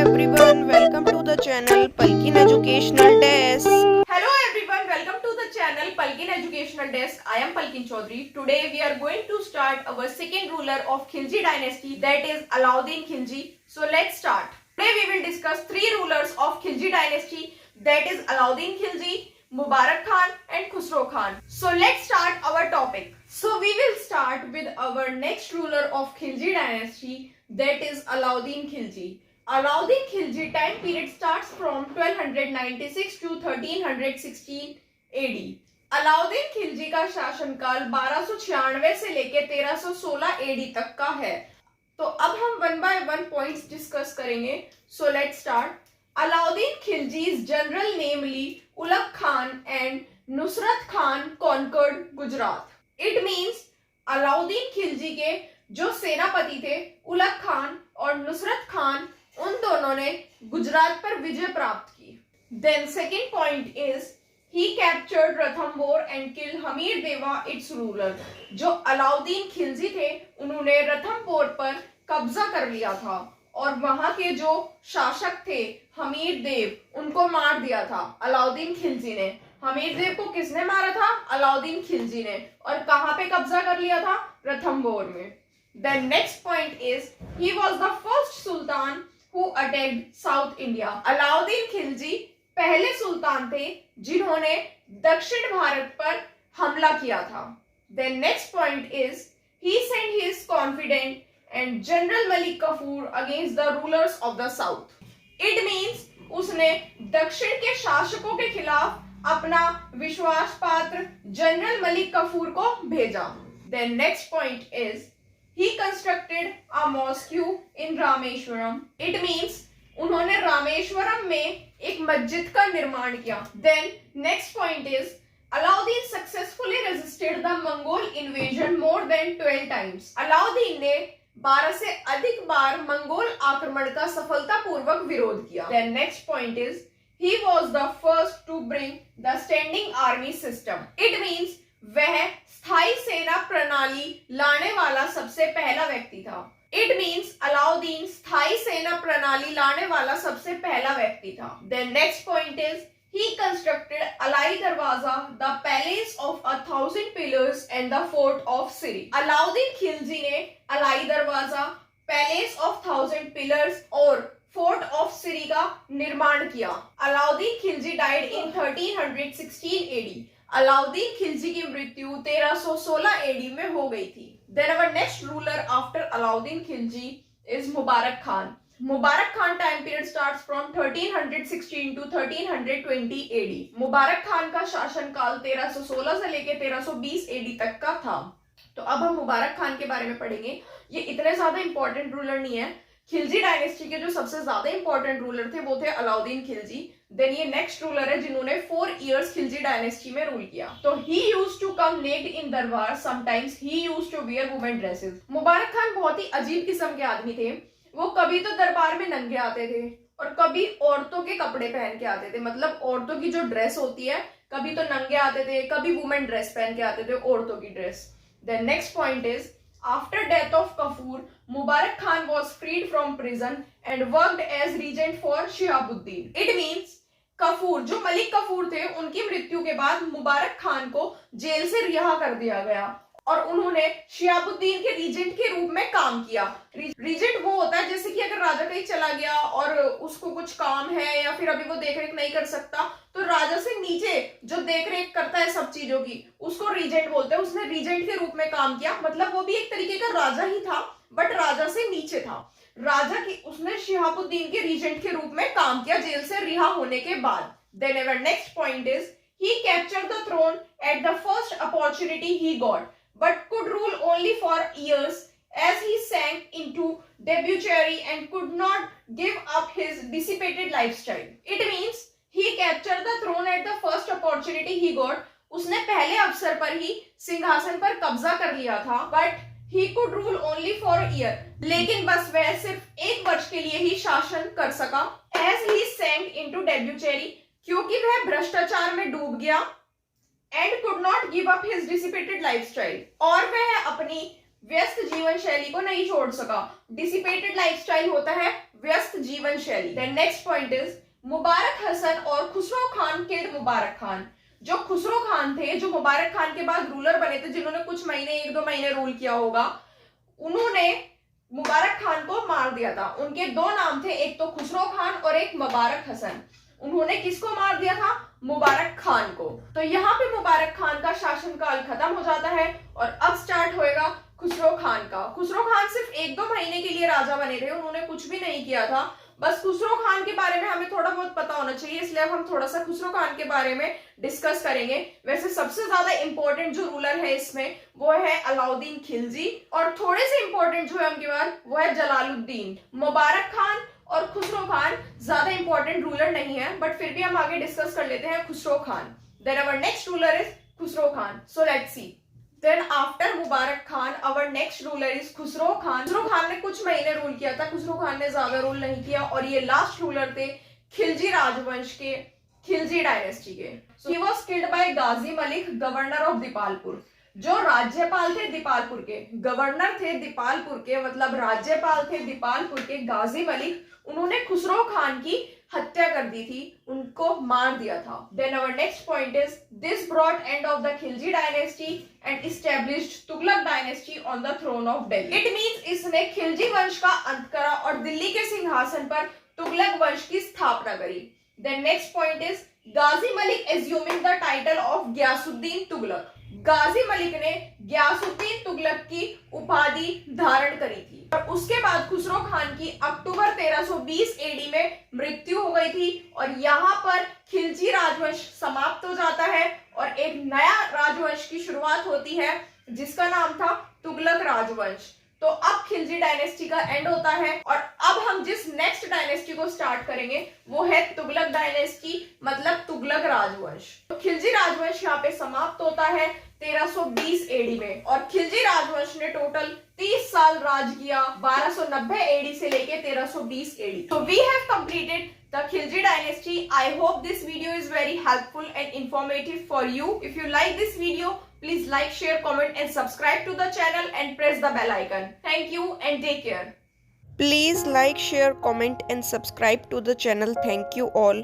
everyone, welcome to the channel Palkin Educational Desk. Hello everyone, welcome to the channel Palkin Educational Desk. I am Palkin Chaudhary. Today we are going to start our second ruler of Khilji dynasty, that is Alauddin Khilji. So let's start. Today we will discuss three rulers of Khilji dynasty, that is Alauddin Khilji, Mubarak Khan and Khusro Khan. So let's start our topic. So we will start with our next ruler of Khilji dynasty, that is Alauddin Khilji. Alauddin Khilji time period starts from 1296 to 1316 AD. Alauddin Khilji का शासनकाल 1296 से लेकर 1316 AD तक का है. तो अब हम one by one points discuss करेंगे. So let's start. Alauddin Khilji's general namely Ulugh Khan and Nusrat Khan conquered Gujarat. It means Alauddin Khilji के जो सेनापति थे उलग खान और नुसरत खान, उन दोनों ने गुजरात पर विजय प्राप्त की. Then second point is he captured Ranthambore and killed Hammir Deva its ruler. जो अलाउद्दीन खिलजी थे उन्होंने रणथंबोर पर कब्जा कर लिया था और वहां के जो शासक थे हमीर देव, उनको मार दिया था अलाउद्दीन खिलजी ने. हमीर देव को किसने मारा था? अलाउद्दीन खिलजी ने. और कहां पे कब्जा कर लिया था? रणथंबोर में. Then next point is he was the first sultan who attacked South India. Alauddin Khilji पहले सुल्तान थे जिन्होंने दक्षिण भारत पर हमला किया था. Then next point is he sent his confidant and General Malik Kafur against the rulers of the South. It means उसने दक्षिण के शासकों के खिलाफ अपना विश्वास पात्र जनरल मलिक कफूर को भेजा. Then next point is he constructed a mosque in Rameshwaram. It means उन्होंने रामेश्वरम में एक मस्जिद का निर्माण किया. Then next point is Alauddin successfully resisted the Mongol invasion more than 12 times. Alauddin ने 12 से अधिक बार मंगोल आक्रमण का सफलतापूर्वक विरोध किया. Then next point is he was the first to bring the standing army system. It means वह स्थायी सेना प्रणाली लाने वाला सबसे पहला व्यक्ति था. इट मीन्स अलाउद्दीन स्थायी सेना प्रणाली लाने वाला सबसे पहला व्यक्ति था. Then next point is he constructed Alai Darwaza, the palace of 1000 pillars and the fort of Siri. Alauddin Khilji ने Alai Darwaza, palace of 1000 pillars और फोर्ट ऑफ सिरी का निर्माण किया. Alauddin Khilji died in 1316 AD. Alauddin Khilji की मृत्यु 1316 AD में हो गई थी. Then our next ruler after Alauddin Khilji is Mubarak Khan. Mubarak Khan time period starts from 1316 to 1320 AD. मुबारक खान का शासनकाल 1316 से लेकर 1320 AD तक का था. तो अब हम मुबारक खान के बारे में पढ़ेंगे. ये इतने ज्यादा इंपॉर्टेंट रूलर नहीं है. खिलजी डायनेस्टी के जो सबसे ज्यादा इंपॉर्टेंट रूलर थे वो थे अलाउद्दीन खिलजी. देन ये नेक्स्ट रूलर है जिन्होंने 4 इयर्स खिलजी डायनेस्टी में रूल किया. तो he used to come naked in दरबार, sometimes he used to wear women dresses. Mubarak Khan बहुत ही अजीब किस्म के आदमी थे. वो कभी तो दरबार में नंगे आते थे और कभी औरतों के कपड़े पहन के आते थे. मतलब औरतों की जो ड्रेस होती है, कभी तो नंगे आते थे, कभी वुमेन ड्रेस पहन के आते थे, औरतों की dress. Then next point is after death of Kafur, Mubarak Khan was freed from prison and worked as regent for Shihabuddin. It means Kafur, जो मलिक कफूर थे, उनकी मृत्यु के बाद मुबारक खान को जेल से रिहा कर दिया गया और उन्होंने शिहाबुद्दीन के रीजेंट के रूप में काम किया. रीजेंट वो होता है जैसे कि अगर राजा कहीं चला गया और उसको कुछ काम है या फिर अभी वो देखरेख नहीं कर सकता, तो राजा से नीचे जो देखरेख करता है सब चीजों की, उसको रीजेंट बोलते हैं. उसने रीजेंट के रूप में काम किया. मतलब वो भी एक तरीके का राजा ही था, बट राजा से नीचे था. राजा की उसने शिहाबुद्दीन के रीजेंट के रूप में काम किया जेल से रिहा होने के बाद. Then our next point is he captured the throne at the first opportunity he got, but could rule only for years as he sank into debauchery and could not give up his dissipated lifestyle. It means he captured the throne at the first opportunity he got. उसने पहले अवसर पर ही सिंहासन पर कब्जा कर लिया था, but he could rule only for a year. लेकिन बस वह सिर्फ 1 वर्ष के लिए ही शासन कर सका. As he sank into debauchery, क्योंकि वह भ्रष्टाचार में डूब गया. And could not give up his dissipated lifestyle. और वह अपनी व्यस्त जीवन शैली को नहीं छोड़ सका। डिसिपेटेड लाइफस्टाइल होता है व्यस्त जीवन शैली। देन नेक्स्ट पॉइंट इज मुबारक हसन और खुसरो खान किल्ड मुबारक खान। जो खुसरो खान थे, जो मुबारक खान के बाद रूलर बने थे, जिन्होंने कुछ महीने 1-2 महीने रूल किया होगा, उन्होंने मुबारक खान को मार दिया था। उनके 2 नाम थे, एक तो खुसरो खान और एक मुबारक हसन। उन्होंने किसको मार दिया था? मुबारक खान को। तो यहाँ पे मुबारक खान का शासनकाल खत्म हो जाता है और अब स्टार्ट होएगा खुसरो खान का। खुसरो खान सिर्फ 1-2 महीने के लिए राजा बने थे, उन्होंने कुछ भी नहीं किया था। बस खुसरो खान के बारे में हमें थोड़ा बहुत पता होना चाहिए, इसलिए अब हम थोड़ा सा खुसरो खान के बारे में डिस्कस करेंगे। वैसे सबसे ज्यादा इंपॉर्टेंट जो रूलर है इसमें वो है अलाउद्दीन खिलजी, और थोड़े से इंपॉर्टेंट जो है उनके बाद वो है जलालुद्दीन। मुबारक खान और खुसरो खान ज्यादा इंपॉर्टेंट रूलर नहीं है, बट फिर भी हम आगे डिस्कस कर लेते हैं Khusro Khan. Then our next ruler is Khusro Khan. So let's see. Then after Mubarak Khan our next ruler is Khusro Khan. Khusro Khan ने कुछ महीने रूल किया था, खुसरो खान ने ज्यादा रूल नहीं किया, और ये लास्ट रूलर थे खिलजी राजवंश के, खिलजी डायनेस्टी के। He was killed by Ghazi Malik, governor of Dipalpur. जो राज्यपाल थे दीपालपुर के, गवर्नर थे दीपालपुर के, मतलब राज्यपाल थे दीपालपुर के गाजी मलिक, उन्होंने खुसरो खान की हत्या कर दी थी, उनको मार दिया था। Then our next point is this brought end of the Khilji dynasty and established Tughlaq dynasty on the throne of Delhi. It means इसने खिलजी वंश का अंत करा और दिल्ली के सिंहासन पर तुगलक वंश की स्थापना करी। Then next point is Ghazi Malik assuming the title of Ghiyasuddin Tughlaq. Ghazi Malik ने गयासुद्दीन तुगलक की उपाधि धारण करी थी, और उसके बाद खुसरो खान की अक्टूबर 1320 एडी में मृत्यु हो गई थी, और यहाँ पर खिलजी राजवंश समाप्त हो जाता है और एक नया राजवंश की शुरुआत होती है जिसका नाम था तुगलक राजवंश। तो अब खिलजी डायनेस्टी का एंड होता है, और अब हम जिस नेक्स्ट डायनेस्टी को स्टार्ट करेंगे वो है तुगलक डायनेस्टी, मतलब तुगलक राजवंश। तो खिलजी राजवंश यहाँ पे समाप्त होता है 1320 एडी में, और खिलजी राजवंश ने टोटल 30 साल राज किया, 1290 एडी से लेके 1320 एडी। तो we have completed the Khilji dynasty. I hope this video is very helpful and informative for you. If you like this video, please like, share, comment and subscribe to the channel and press the bell icon. Thank you and take care. Please like, share, comment and subscribe to the channel. Thank you all.